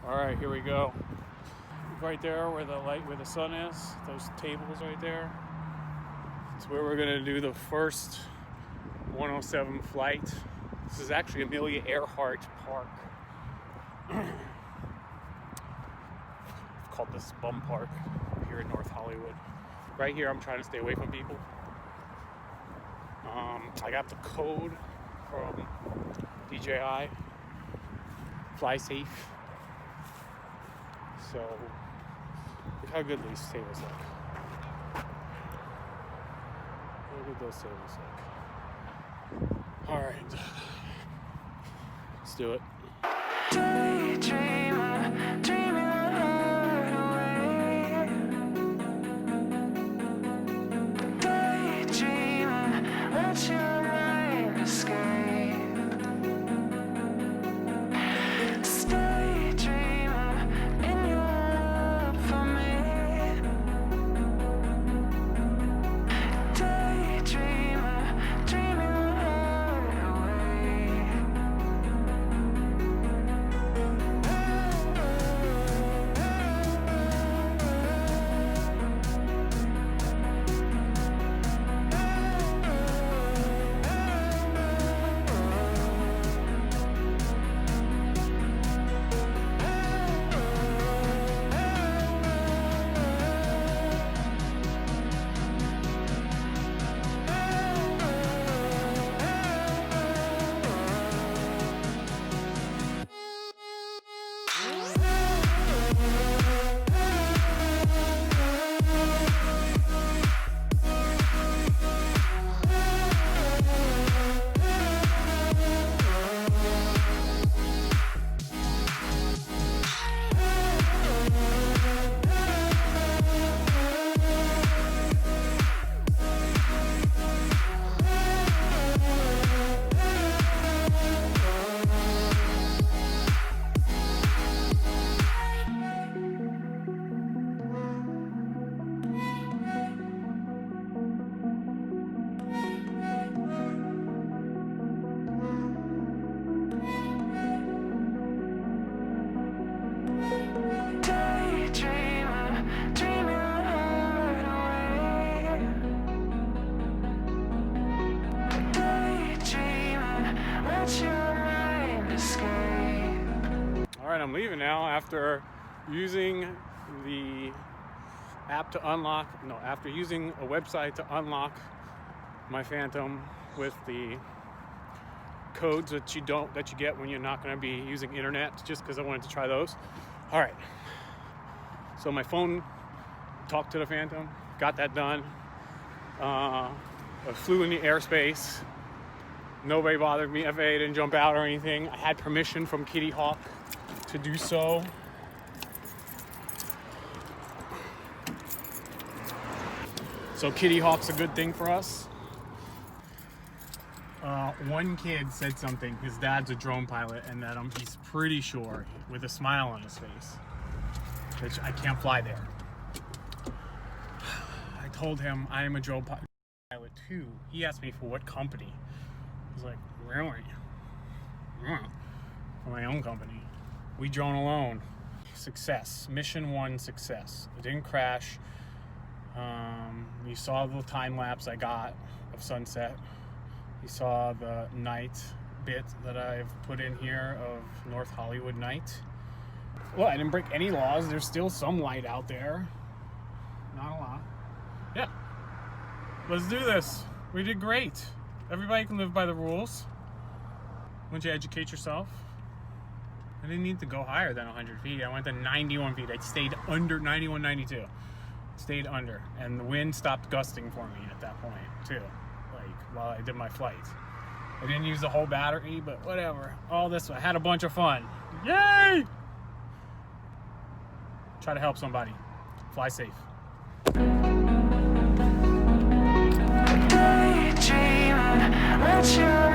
All right, here we go. Right there where the sun is, those tables right there. That's where we're gonna do the first 107 flight. This is actually Amelia Earhart Park. I've called this Bum Park here in North Hollywood. Right here, I'm trying to stay away from people. I got the code from DJI. Fly safe. So, look how good these tables look. Look at those tables look. Alright. Let's do it. Alright, I'm leaving now after using the app to unlock, after using a website to unlock my Phantom with the codes that you get when you're not going to be using internet, just because I wanted to try those. Alright, so my phone talked to the Phantom, got that done. I flew in the airspace. Nobody bothered me. FAA didn't jump out or anything. I had permission from KittyHawk to do so. So KittyHawk's a good thing for us. One kid said something. His dad's a drone pilot, and that he's pretty sure, with a smile on his face, that I can't fly there. I told him I am a drone pilot too. He asked me for what company. I was like, really? Yeah. For my own company. We drone alone. Success. Mission 1 success. It didn't crash. You saw the time lapse I got of sunset. You saw the night bit that I've put in here of North Hollywood night. Well, I didn't break any laws. There's still some light out there. Not a lot. Yeah. Let's do this. We did great. Everybody can live by the rules. Once you educate yourself. I didn't need to go higher than 100 feet. I went to 91 feet. I stayed under 91, 92. Stayed under. And the wind stopped gusting for me at that point, too. While I did my flight. I didn't use the whole battery, but whatever. All this, I had a bunch of fun. Yay! Try to help somebody. Fly safe. Daydreaming, let your